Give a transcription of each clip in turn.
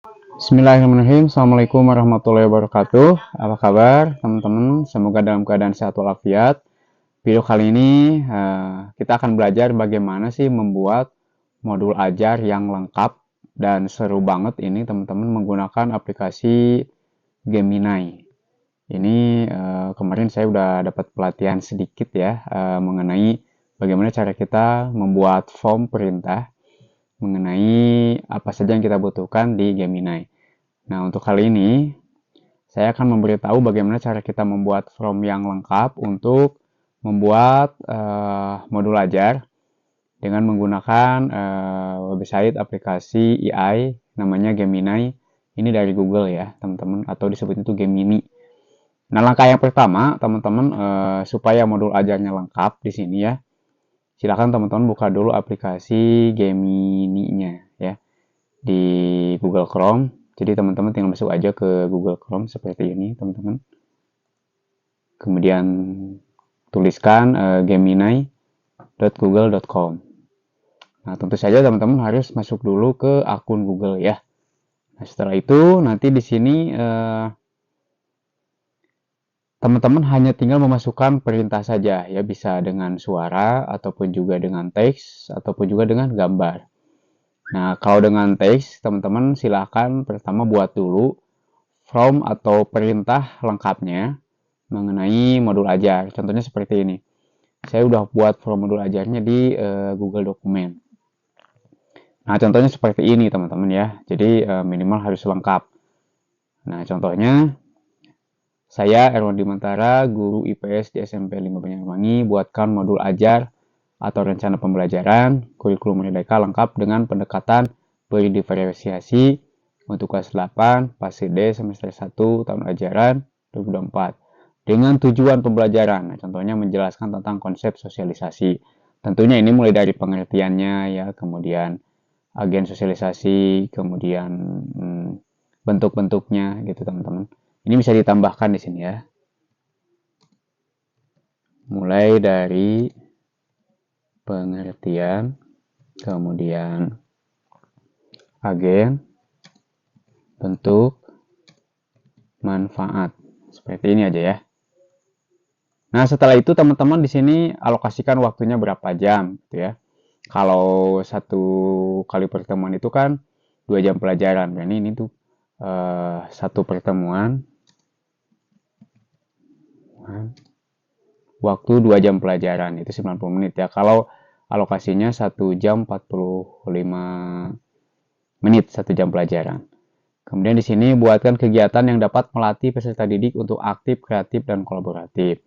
Bismillahirrahmanirrahim. Assalamualaikum warahmatullahi wabarakatuh. Apa kabar teman-teman? Semoga dalam keadaan sehat walafiat. Video kali ini kita akan belajar bagaimana sih membuat modul ajar yang lengkap dan seru banget ini teman-teman menggunakan aplikasi Gemini. Ini kemarin saya udah dapat pelatihan sedikit ya mengenai bagaimana cara kita membuat form perintah mengenai apa saja yang kita butuhkan di Gemini. Nah, untuk kali ini saya akan memberitahu bagaimana cara kita membuat form yang lengkap untuk membuat modul ajar dengan menggunakan website aplikasi AI namanya Gemini. Ini dari Google ya, teman-teman, atau disebut itu Gemini. Nah, langkah yang pertama, teman-teman, supaya modul ajarnya lengkap di sini ya, silakan teman-teman buka dulu aplikasi Gemini-nya ya di Google Chrome. Jadi teman-teman tinggal masuk aja ke Google Chrome seperti ini, teman-teman. Kemudian tuliskan gemini.google.com. Nah, tentu saja teman-teman harus masuk dulu ke akun Google ya. Nah, setelah itu nanti di sini teman-teman hanya tinggal memasukkan perintah saja ya, bisa dengan suara ataupun juga dengan teks ataupun juga dengan gambar. Nah, kalau dengan teks, teman-teman silahkan pertama buat dulu form atau perintah lengkapnya mengenai modul ajar. Contohnya seperti ini. Saya udah buat form modul ajarnya di Google Dokumen. Nah, contohnya seperti ini, teman-teman ya. Jadi, minimal harus lengkap. Nah, contohnya, saya Erwan Dimantara, guru IPS di SMP 5 Banyuwangi, buatkan modul ajar atau rencana pembelajaran kurikulum merdeka lengkap dengan pendekatan beri diferensiasi untuk kelas 8 fase D semester 1 tahun ajaran 2024 dengan tujuan pembelajaran. Nah, contohnya menjelaskan tentang konsep sosialisasi. Tentunya ini mulai dari pengertiannya ya, kemudian agen sosialisasi, kemudian bentuk-bentuknya gitu teman-teman. Ini bisa ditambahkan di sini ya. Mulai dari pengertian, kemudian agen, bentuk, manfaat. Seperti ini aja ya. Nah, setelah itu teman-teman di sini alokasikan waktunya berapa jam gitu ya. Kalau satu kali pertemuan itu kan 2 jam pelajaran. Dan ini tuh satu pertemuan waktu 2 jam pelajaran itu 90 menit ya. Kalau alokasinya 1 jam 45 menit 1 jam pelajaran. Kemudian di sini buatkan kegiatan yang dapat melatih peserta didik untuk aktif, kreatif, dan kolaboratif.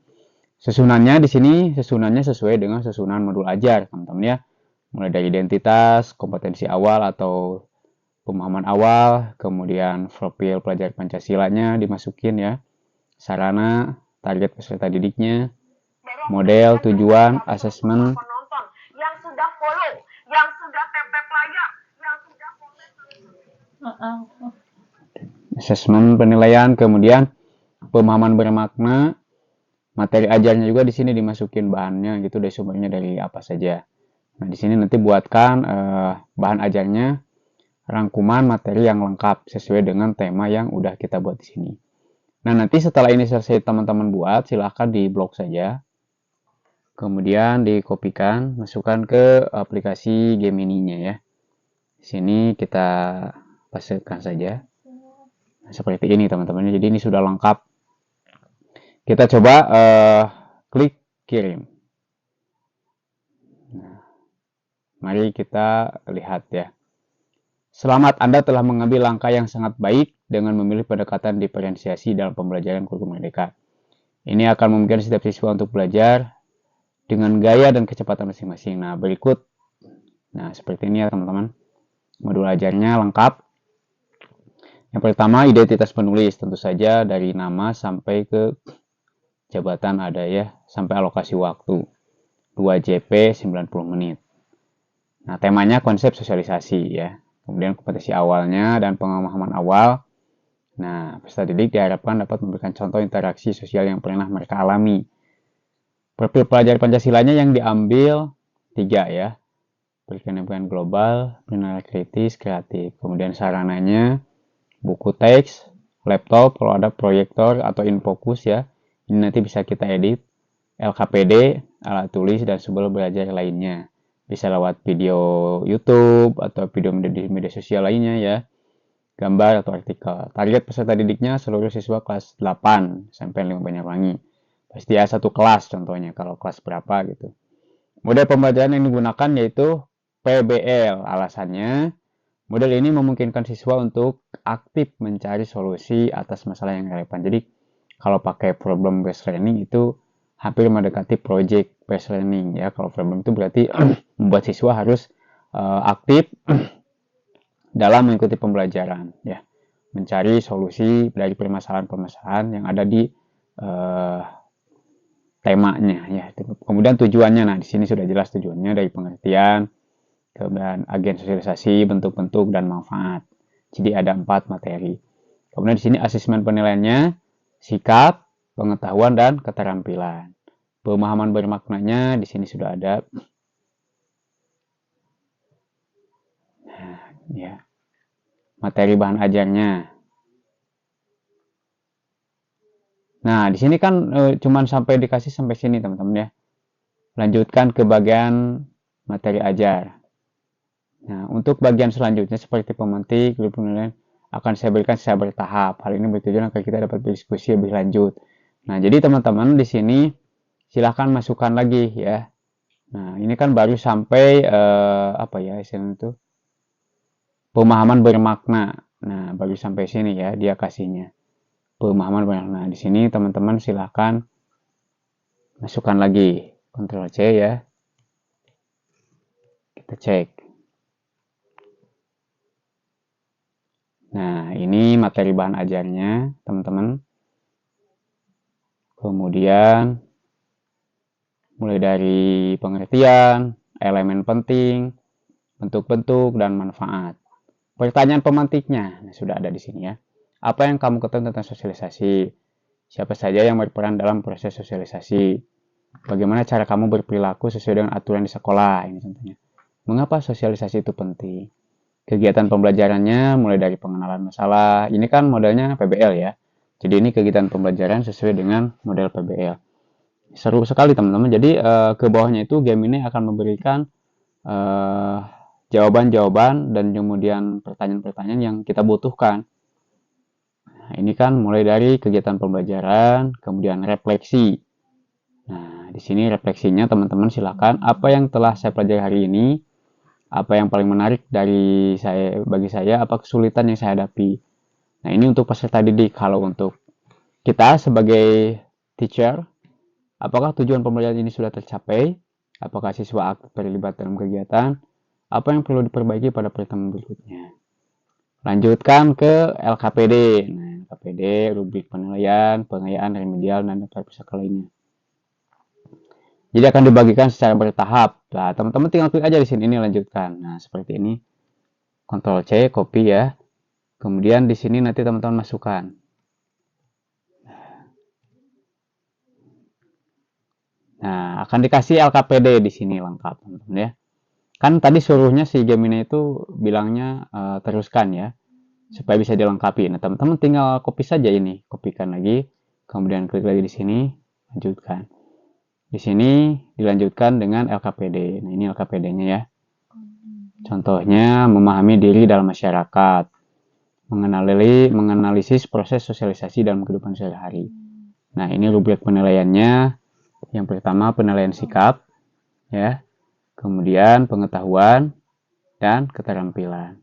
Susunannya di sini sesuai dengan susunan modul ajar, teman-teman ya. Mulai dari identitas, kompetensi awal atau pemahaman awal, kemudian profil pelajar Pancasilanya dimasukin ya. Sarana, target peserta didiknya, model, tujuan, asesmen, yang sudah follow, yang sudah tap-tap layar, yang sudah asesmen penilaian, kemudian pemahaman bermakna, materi ajarnya juga di sini dimasukin bahannya gitu, dari sumbernya dari apa saja. Nah, di sini nanti buatkan bahan ajarnya rangkuman materi yang lengkap sesuai dengan tema yang udah kita buat di sini. Nah, nanti setelah ini selesai teman-teman buat, silahkan di blok saja. Kemudian dikopikan, masukkan ke aplikasi Gemini-nya ya. Di sini kita pastekan saja. Nah, seperti ini teman-teman. Jadi ini sudah lengkap. Kita coba klik kirim. Nah, mari kita lihat ya. Selamat, Anda telah mengambil langkah yang sangat baik dengan memilih pendekatan diferensiasi dalam pembelajaran kurikulum merdeka. Ini akan memungkinkan setiap siswa untuk belajar dengan gaya dan kecepatan masing-masing. Nah, berikut. Nah, seperti ini ya teman-teman. Modul ajarnya lengkap. Yang pertama, identitas penulis. Tentu saja dari nama sampai ke jabatan ada ya, sampai alokasi waktu 2 JP 90 menit. Nah, temanya konsep sosialisasi ya. Kemudian kompetensi awalnya dan pemahaman awal. Nah, peserta didik diharapkan dapat memberikan contoh interaksi sosial yang pernah mereka alami. Profil pelajar Pancasilanya yang diambil 3 ya. Pendidikan global, penilaian kritis, kreatif. Kemudian sarananya buku teks, laptop, kalau ada proyektor atau infocus ya. Ini nanti bisa kita edit, LKPD, alat tulis, dan sumber belajar lainnya. Bisa lewat video YouTube atau video di media sosial lainnya ya, gambar atau artikel. Target peserta didiknya seluruh siswa kelas 8 sampai 5 Banyuwangi. Pasti ya satu kelas contohnya, kalau kelas berapa gitu. Model pembelajaran yang digunakan yaitu PBL. Alasannya, model ini memungkinkan siswa untuk aktif mencari solusi atas masalah yang relevan. Jadi, kalau pakai problem based learning itu hampir mendekati project based learning ya. Kalau problem itu berarti membuat siswa harus aktif dalam mengikuti pembelajaran ya, mencari solusi dari permasalahan-permasalahan yang ada di temanya ya. Kemudian tujuannya, nah di sini sudah jelas tujuannya dari pengertian, kemudian agen sosialisasi, bentuk-bentuk dan manfaat. Jadi ada 4 materi. Kemudian di sini asesmen penilaiannya, sikap, pengetahuan dan keterampilan. Pemahaman bermaknanya di sini sudah ada. Nah, ya. Materi bahan ajarnya. Nah, di sini kan cuman sampai dikasih sampai sini teman-teman ya. Lanjutkan ke bagian materi ajar. Nah, untuk bagian selanjutnya seperti pemantik, penilaian akan saya berikan secara bertahap. Hal ini bertujuan agar kita dapat berdiskusi lebih lanjut. Nah, jadi teman-teman di sini silahkan masukkan lagi ya. Nah, ini kan baru sampai apa ya istilahnya itu, pemahaman bermakna. Nah, baru sampai sini ya dia kasihnya. Pemahaman bermakna. Nah, di sini teman-teman silahkan masukkan lagi. Ctrl C ya. Kita cek. Nah, ini materi bahan ajarnya, teman-teman. Kemudian, mulai dari pengertian, elemen penting, bentuk-bentuk, dan manfaat. Pertanyaan pemantiknya, nah, sudah ada di sini ya. Apa yang kamu ketahui tentang sosialisasi? Siapa saja yang berperan dalam proses sosialisasi? Bagaimana cara kamu berperilaku sesuai dengan aturan di sekolah? Ini contohnya. Mengapa sosialisasi itu penting? Kegiatan pembelajarannya mulai dari pengenalan masalah. Ini kan modelnya PBL ya. Jadi ini kegiatan pembelajaran sesuai dengan model PBL. Seru sekali teman-teman. Jadi ke bawahnya itu game ini akan memberikan jawaban-jawaban dan kemudian pertanyaan-pertanyaan yang kita butuhkan. Nah, ini kan mulai dari kegiatan pembelajaran, kemudian refleksi. Nah, di sini refleksinya teman-teman silakan apa yang telah saya pelajari hari ini, apa yang paling menarik bagi saya, apa kesulitan yang saya hadapi. Nah, ini untuk peserta didik. Kalau untuk kita sebagai teacher, apakah tujuan pembelajaran ini sudah tercapai? Apakah siswa aktif terlibat dalam kegiatan? Apa yang perlu diperbaiki pada pertemuan berikutnya? Lanjutkan ke LKPD. Nah, LKPD, rubrik penilaian, pengayaan, remedial, dan daftar pusaka lainnya. Jadi akan dibagikan secara bertahap. Nah, teman-teman tinggal klik aja di sini, ini lanjutkan. Nah, seperti ini. Ctrl C, copy ya. Kemudian di sini nanti teman-teman masukkan. Nah, akan dikasih LKPD di sini lengkap, teman-teman ya. Kan tadi suruhnya si Gemini itu bilangnya teruskan ya, supaya bisa dilengkapi. Nah, teman-teman tinggal copy saja ini, kopikan lagi, kemudian klik lagi di sini, lanjutkan. Di sini dilanjutkan dengan LKPD. Nah, ini LKPD-nya ya. Contohnya, memahami diri dalam masyarakat, menganalisis proses sosialisasi dalam kehidupan sehari-hari. Nah, ini rubrik penilaiannya. Yang pertama, penilaian sikap, ya. Kemudian pengetahuan dan keterampilan.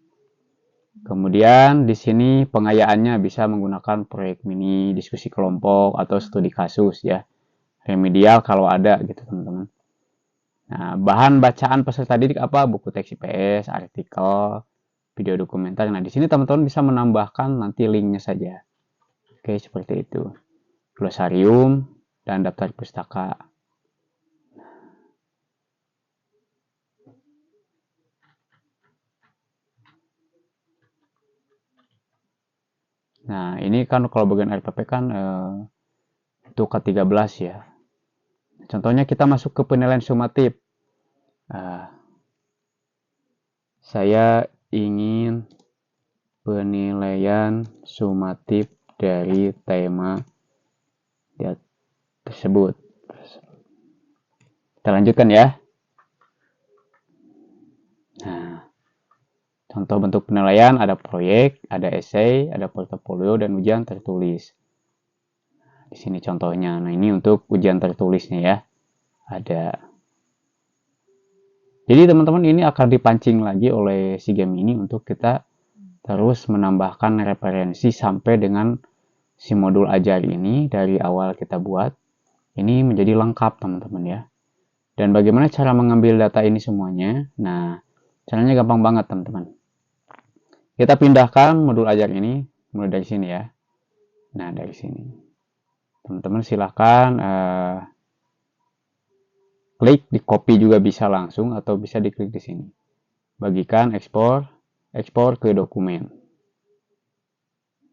Kemudian di sini pengayaannya bisa menggunakan proyek mini, diskusi kelompok, atau studi kasus ya. Remedial kalau ada gitu teman-teman. Nah, bahan bacaan peserta didik apa? Buku teks IPS, artikel, video dokumenter. Nah, di sini teman-teman bisa menambahkan nanti linknya saja. Oke, seperti itu. Glosarium dan daftar pustaka. Nah, ini kan kalau bagian RPP kan untuk ke-13 ya. Contohnya kita masuk ke penilaian sumatif. Saya ingin penilaian sumatif dari tema tersebut. Kita lanjutkan ya. Nah, contoh bentuk penilaian ada proyek, ada esai, ada portofolio, dan ujian tertulis. Di sini contohnya. Nah, ini untuk ujian tertulisnya ya. Ada. Jadi teman-teman ini akan dipancing lagi oleh si game ini untuk kita terus menambahkan referensi sampai dengan si modul ajar ini dari awal kita buat. Ini menjadi lengkap teman-teman ya. Dan bagaimana cara mengambil data ini semuanya? Nah, caranya gampang banget teman-teman. Kita pindahkan modul ajar ini mulai dari sini ya. Nah, dari sini. Teman-teman silahkan klik di copy juga bisa langsung atau bisa diklik di sini. Bagikan ekspor ke dokumen.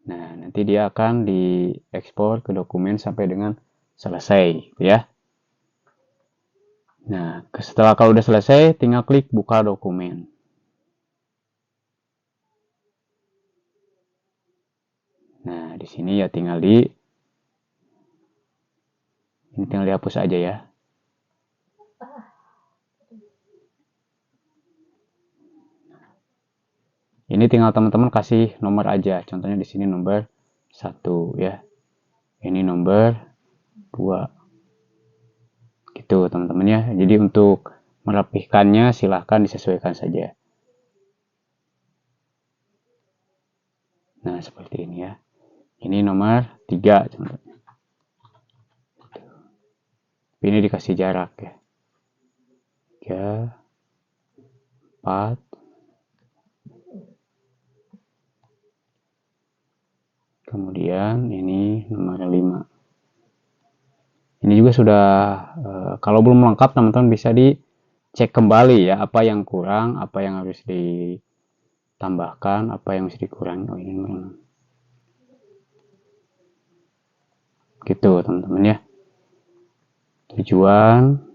Nah, nanti dia akan diekspor ke dokumen sampai dengan selesai ya. Nah, setelah kalau udah selesai tinggal klik buka dokumen. Nah, di sini ya tinggal dihapus aja ya. Ini tinggal teman-teman kasih nomor aja. Contohnya di sini nomor 1 ya. Ini nomor 2. Gitu teman-teman ya. Jadi untuk merapihkannya silahkan disesuaikan saja. Nah, seperti ini ya. Ini nomor 3 contohnya. Ini dikasih jarak ya. 3, 4, kemudian ini nomor 5. Ini juga sudah, kalau belum lengkap teman-teman bisa dicek kembali ya, apa yang kurang, apa yang harus ditambahkan, apa yang harus dikurangi. Oh ini nomor 6. Gitu teman-teman ya. Tujuan,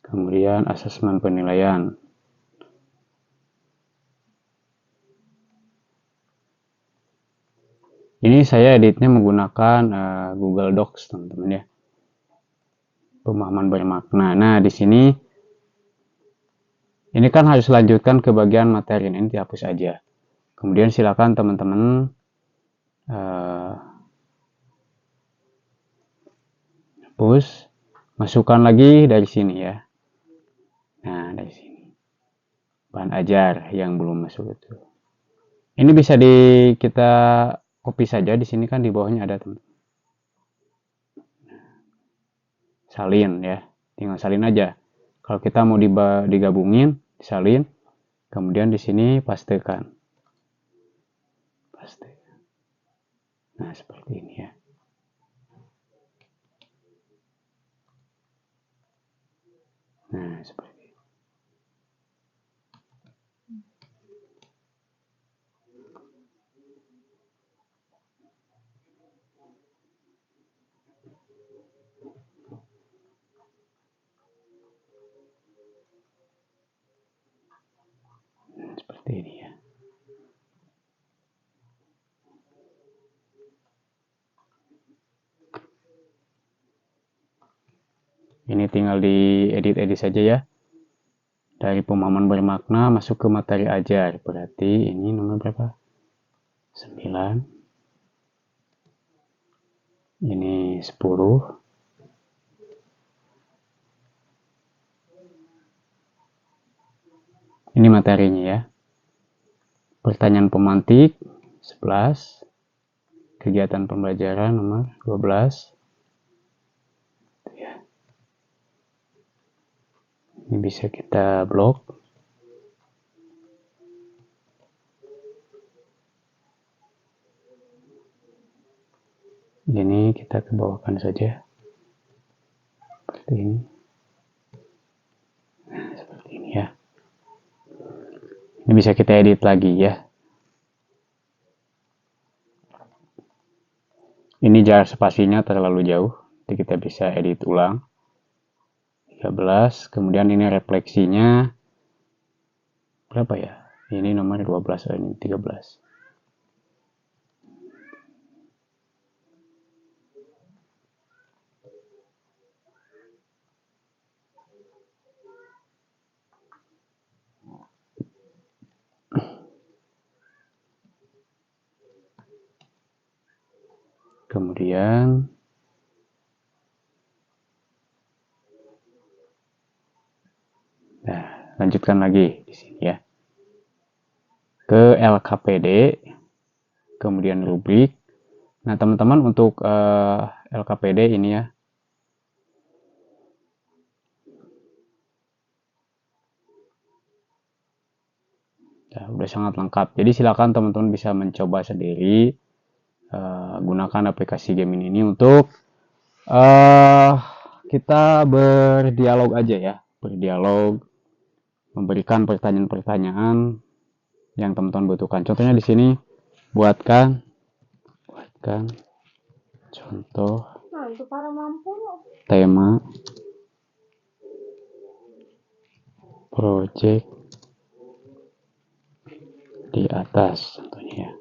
kemudian asesmen penilaian. Ini saya editnya menggunakan Google Docs teman-teman ya. Pemahaman bermakna. Nah, di sini ini kan harus lanjutkan ke bagian materi, ini dihapus aja. Kemudian silakan teman-teman hapus, masukkan lagi dari sini ya. Nah, dari sini. Bahan ajar yang belum masuk itu. Ini bisa kita copy saja, di sini kan di bawahnya ada teman. Salin ya. Tinggal salin aja. Kalau kita mau digabungin, salin. Kemudian di sini pastekan. Paste. Nah, seperti ini ya. Nah, seperti ini. Seperti ini ya. Ini tinggal diedit-edit saja ya. Dari pemahaman bermakna masuk ke materi ajar. Berarti ini nomor berapa? 9. Ini 10. Ini materinya ya. Pertanyaan pemantik 11. Kegiatan pembelajaran nomor 12. Ya. Ini bisa kita blok. Ini kita kebawakan saja. Seperti ini. Nah, seperti ini ya. Ini bisa kita edit lagi ya. Ini jarak spasinya terlalu jauh, jadi kita bisa edit ulang. 13. Kemudian ini refleksinya berapa ya? Ini nomor 12, ini 13. Kemudian lanjutkan lagi di sini ya. Ke LKPD, kemudian rubrik. Nah, teman-teman untuk LKPD ini ya. Udah sangat lengkap. Jadi silakan teman-teman bisa mencoba sendiri gunakan aplikasi Gemini ini untuk kita berdialog aja ya, berdialog, memberikan pertanyaan-pertanyaan yang teman-teman butuhkan. Contohnya di sini buatkan contoh tema project di atas contohnya ya.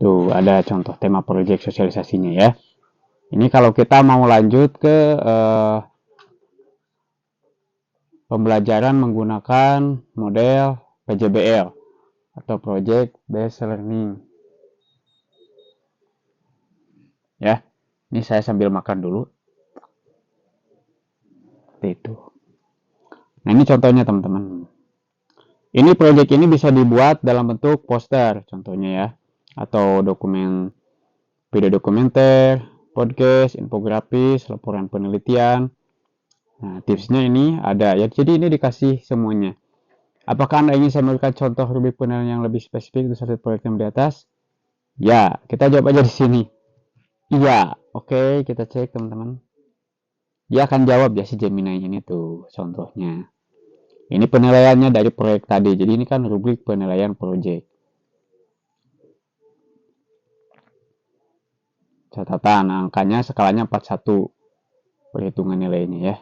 Tuh ada contoh tema project sosialisasinya ya. Ini kalau kita mau lanjut ke pembelajaran menggunakan model PJBL atau Project Based Learning. Ya, ini saya sambil makan dulu. Seperti itu. Nah, ini contohnya teman-teman. Ini project ini bisa dibuat dalam bentuk poster, contohnya ya, atau dokumen video dokumenter, podcast, infografis, laporan penelitian. Nah, tipsnya ini ada ya. Jadi ini dikasih semuanya. Apakah Anda ingin saya memberikan contoh rubrik penilaian yang lebih spesifik untuk satu proyek yang di atas? Ya, kita jawab aja di sini. Iya, oke, kita cek teman-teman. Dia akan jawab ya si Gemini ini tuh contohnya. Ini penilaiannya dari proyek tadi. Jadi ini kan rubrik penilaian proyek. Catatan angkanya skalanya 41 perhitungan nilainya ya.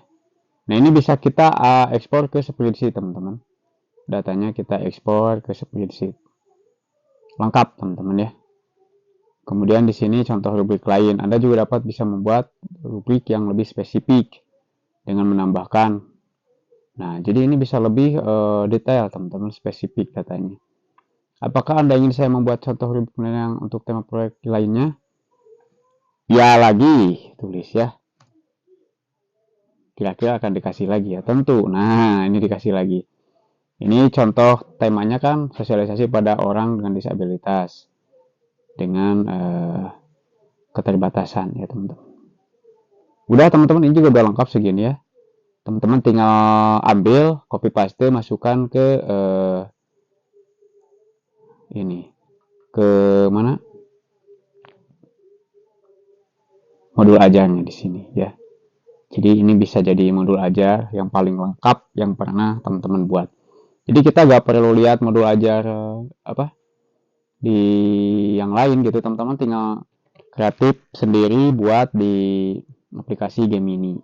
Nah, ini bisa kita ekspor ke spreadsheet teman-teman. Datanya kita ekspor ke spreadsheet. Lengkap teman-teman ya. Kemudian di sini contoh rubrik lain. Anda juga dapat bisa membuat rubrik yang lebih spesifik dengan menambahkan. Nah, jadi ini bisa lebih detail teman-teman, spesifik datanya. Apakah Anda ingin saya membuat contoh rubrik penilaian untuk tema proyek lainnya? Ya, lagi tulis ya. Kira-kira akan dikasih lagi ya, tentu. Nah, ini dikasih lagi. Ini contoh temanya kan sosialisasi pada orang dengan disabilitas dengan keterbatasan ya teman-teman. Udah teman-teman, ini juga udah lengkap segini ya. Teman-teman tinggal ambil, copy paste, masukkan ke ini, ke mana? Modul ajarnya di sini ya. Jadi ini bisa jadi modul ajar yang paling lengkap yang pernah teman-teman buat. Jadi kita gak perlu lihat modul ajar apa di yang lain gitu, teman-teman tinggal kreatif sendiri buat di aplikasi Gemini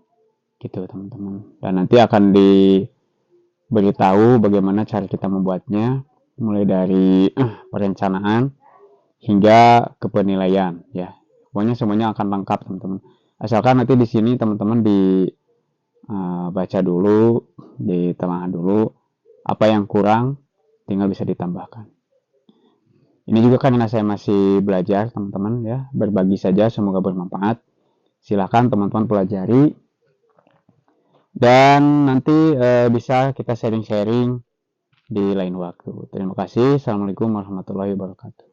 gitu teman-teman. Dan nanti akan diberitahu bagaimana cara kita membuatnya, mulai dari perencanaan hingga ke penilaian ya. Pokoknya semuanya akan lengkap teman-teman. Asalkan nanti di sini teman-teman baca dulu, ditelaah dulu apa yang kurang, tinggal bisa ditambahkan. Ini juga karena saya masih belajar teman-teman ya, berbagi saja, semoga bermanfaat. Silahkan teman-teman pelajari dan nanti bisa kita sharing-sharing di lain waktu. Terima kasih. Assalamualaikum warahmatullahi wabarakatuh.